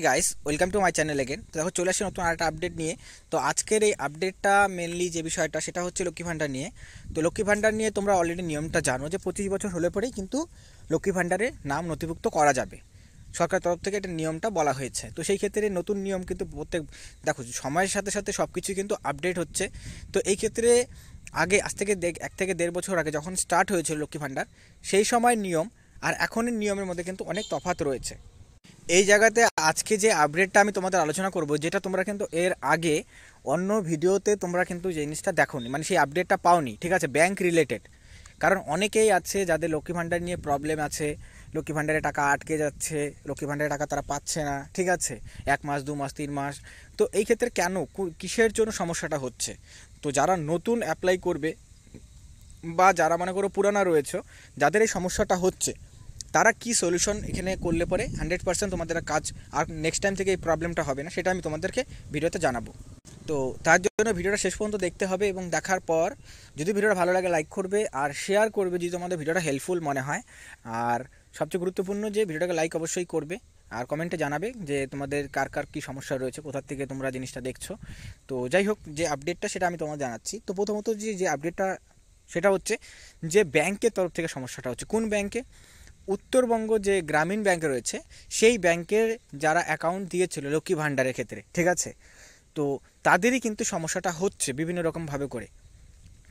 Guys, welcome to my channel again. তো দেখো, চলে আসি নতুন আরেকটা আপডেট নিয়ে। তো আজকের এই আপডেটটা মেনলি যে বিষয়টা সেটা হচ্ছে লক্ষ্মী ভাণ্ডার নিয়ে। তো লক্ষ্মী ভাণ্ডার নিয়ে তোমরা অলরেডি নিয়মটা জানো যে 25 বছর হলে পরেই কিন্তু লক্ষ্মী ভাণ্ডারে নাম নথিভুক্ত করা যাবে। সরকার তরফ থেকে এটা নিয়মটা বলা হয়েছে। তো সেই ক্ষেত্রে নতুন নিয়ম কিন্তু দেখো, সময়ের সাথে সাথে সব কিছু কিন্তু আপডেট হচ্ছে। তো এই ক্ষেত্রে আগে আজ থেকে 1 থেকে 1.5 বছর আগে যখন স্টার্ট হয়েছিল লক্ষ্মী ভাণ্ডার, সেই সময় নিয়ম আর এখনের নিয়মের মধ্যে কিন্তু অনেক তফাৎ রয়েছে। এই জায়গাতে আজকে যে আপডেটটা আমি তোমাদের আলোচনা করব, যেটা তোমরা কিন্তু এর আগে অন্য ভিডিওতে তোমরা কিন্তু জিনিসটা দেখোনি, মানে সেই আপডেটটা পাওনি, ঠিক আছে, ব্যাংক রিলেটেড। কারণ অনেকেই আছে যাদের লক্ষ্মী ভাণ্ডার নিয়ে প্রবলেম আছে, লক্ষ্মী ভাণ্ডারে টাকা আটকে যাচ্ছে, লক্ষ্মী ভাণ্ডারে টাকা তারা পাচ্ছে না, ঠিক আছে, 1 মাস 2 মাস 3 মাস। তো এই ক্ষেত্রে কেন, কিসের জন্য সমস্যাটা হচ্ছে? তো যারা নতুন অ্যাপ্লাই করবে বা যারা মনে করো পুরানা রয়েছে, যাদের এই সমস্যাটা হচ্ছে, তারা কি সলিউশন এখানে করলে পরে 100% তোমাদের কাজ আর নেক্সট টাইম থেকে এই প্রবলেমটা হবে না, সেটা আমি তোমাদেরকে ভিডিওতে জানাবো। তো তার জন্য ভিডিওটা শেষ পর্যন্ত দেখতে হবে, এবং দেখার পর যদি ভিডিওটা ভালো লাগে লাইক করবে আর শেয়ার করবে যদি তোমাদের ভিডিওটা হেল্পফুল মনে হয়। আর সবচেয়ে গুরুত্বপূর্ণ যে ভিডিওটাকে লাইক অবশ্যই করবে, আর কমেন্টে জানাবে যে তোমাদের কার কার কী সমস্যা রয়েছে, কোথা থেকে তোমরা জিনিসটা দেখছো। তো যাই হোক, যে আপডেটটা সেটা আমি তোমাদের জানাচ্ছি। তো প্রথমত যে আপডেটটা সেটা হচ্ছে যে ব্যাংকের তরফ থেকে সমস্যাটা হচ্ছে। কোন ব্যাংকে? উত্তরবঙ্গ যে গ্রামীণ ব্যাংক রয়েছে, সেই ব্যাংকের যারা অ্যাকাউন্ট দিয়েছিল লক্ষ্মী ভাণ্ডারের ক্ষেত্রে, ঠিক আছে, তো তাদেরই কিন্তু সমস্যাটা হচ্ছে বিভিন্ন রকমভাবে করে।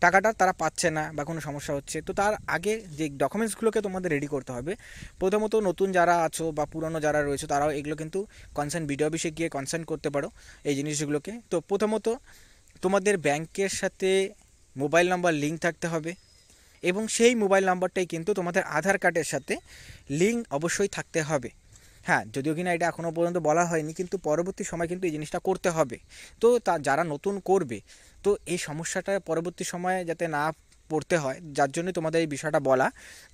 টাকাটা তারা পাচ্ছে না বা কোনো সমস্যা হচ্ছে। তো তার আগে যে ডকুমেন্টসগুলোকে তোমাদের রেডি করতে হবে, প্রথমত নতুন যারা আছো বা পুরনো যারা রয়েছে তারাও এগুলো কিন্তু কনসার্ন বিডিও অফিসে গিয়ে কনসার্ন করতে পারো এই জিনিসগুলোকে। তো প্রথমত তোমাদের ব্যাংকের সাথে মোবাইল নাম্বার লিঙ্ক থাকতে হবে, এবং সেই মোবাইল নাম্বারটাই কিন্তু তোমাদের আধার কার্ডের সাথে লিঙ্ক অবশ্যই থাকতে হবে। হ্যাঁ, যদিও কিনা এটা এখনও পর্যন্ত বলা হয়নি, কিন্তু পরবর্তী সময় কিন্তু এই জিনিসটা করতে হবে। তো যারা নতুন করবে, তো এই সমস্যাটা পরবর্তী সময়ে যাতে না পড়তে হয়, যার জন্য তোমাদের এই বিষয়টা বলা,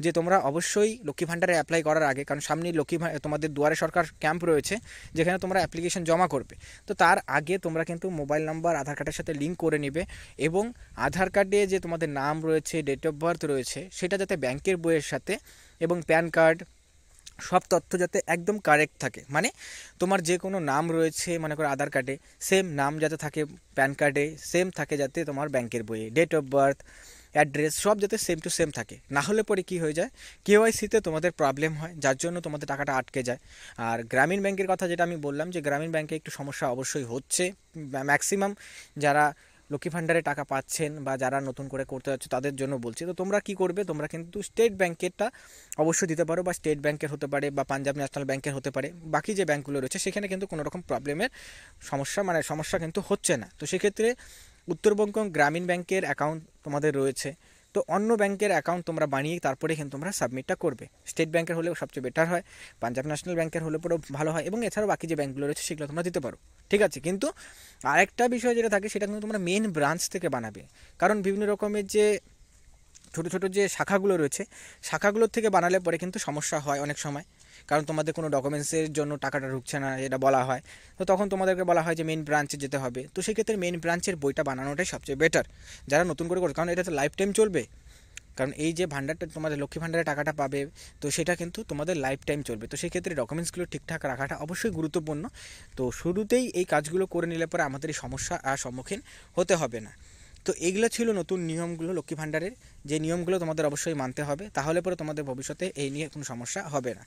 যে তোমরা অবশ্যই লক্ষ্মী ভাণ্ডারে অ্যাপ্লাই করার আগে, কারণ সামনেই তোমাদের দুয়ারে সরকার ক্যাম্প রয়েছে যেখানে তোমরা অ্যাপ্লিকেশন জমা করবে। তো তার আগে তোমরা কিন্তু মোবাইল নাম্বার আধার কার্ডের সাথে লিঙ্ক করে নেবে, এবং আধার কার্ডে যে তোমাদের নাম রয়েছে, ডেট অফ বার্থ রয়েছে, সেটা যাতে ব্যাংকের বইয়ের সাথে এবং প্যান কার্ড, সব তথ্য যাতে একদম কারেক্ট থাকে। মানে তোমার যে কোনো নাম রয়েছে মনে করো আধার কার্ডে, সেম নাম যাতে থাকে প্যান কার্ডে, সেম থাকে যাতে তোমার ব্যাংকের বইয়ে, ডেট অফ বার্থ, অ্যাড্রেস সব যাতে সেম টু সেম থাকে। না হলে পরে কী হয়ে যায়, কেওয়াইসিতে তোমাদের প্রবলেম হয়, যার জন্য তোমাদের টাকাটা আটকে যায়। আর গ্রামীণ ব্যাংকের কথা যেটা আমি বললাম, যে গ্রামীণ ব্যাংকে একটু সমস্যা অবশ্যই হচ্ছে। ম্যাক্সিমাম যারা লক্ষ্মী ভাণ্ডারে টাকা পাচ্ছেন বা যারা নতুন করে করতে যাচ্ছে তাদের জন্য বলছি। তো তোমরা কি করবে, তোমরা কিন্তু স্টেট ব্যাংকেরটা অবশ্যই দিতে পারো, বা স্টেট ব্যাংকের হতে পারে বা পাঞ্জাব ন্যাশনাল ব্যাংকের হতে পারে। বাকি যে ব্যাংকগুলো রয়েছে সেখানে কিন্তু কোনো রকম প্রবলেমের সমস্যা কিন্তু হচ্ছে না। তো সেক্ষেত্রে উত্তরবঙ্গ গ্রামীণ ব্যাংকের অ্যাকাউন্ট তোমাদের রয়েছে, তো অন্য ব্যাংকের অ্যাকাউন্ট তোমরা বানিয়ে তারপরে কিন্তু তোমরা সাবমিটটা করবে। স্টেট ব্যাংকের হলেও সবচেয়ে বেটার হয়, পাঞ্জাব ন্যাশনাল ব্যাংকের হলে পরেও ভালো হয়, এবং এছাড়াও বাকি যে ব্যাংকগুলো রয়েছে সেগুলো তোমরা দিতে পারো, ঠিক আছে। কিন্তু আরেকটা বিষয় যেটা থাকে, সেটা কিন্তু তোমরা মেন ব্রাঞ্চ থেকে বানাবে। কারণ বিভিন্ন রকমের যে ছোটো ছোটো যে শাখাগুলো রয়েছে, শাখাগুলোর থেকে বানালে পরে কিন্তু সমস্যা হয় অনেক সময়। কারণ তোমাদের কোনো ডকুমেন্টসের জন্য টাকাটা ঢুকছে না, এটা বলা হয়, তো তখন তোমাদেরকে বলা হয় যে মেন ব্রাঞ্চে যেতে হবে। তো সেক্ষেত্রে মেন ব্রাঞ্চের বইটা বানানোটাই সবচেয়ে বেটার যারা নতুন করে করছে, কারণ এটা তো লাইফ টাইম চলবে। কারণ এই যে ভাণ্ডারটা তোমাদের লক্ষ্মী ভাণ্ডারে টাকাটা পাবে, তো সেটা কিন্তু তোমাদের লাইফ টাইম চলবে। তো সেক্ষেত্রে ডকুমেন্টসগুলো ঠিকঠাক রাখাটা অবশ্যই গুরুত্বপূর্ণ। তো শুরুতেই এই কাজগুলো করে নিলে পরে আমাদের এই সমস্যা আর সম্মুখীন হতে হবে না। তো এইগুলো ছিল নতুন নিয়মগুলো লক্ষ্মী ভাণ্ডারের, যে নিয়মগুলো তোমাদের অবশ্যই মানতে হবে, তাহলে পরে তোমাদের ভবিষ্যতে এই নিয়ে কোনো সমস্যা হবে না।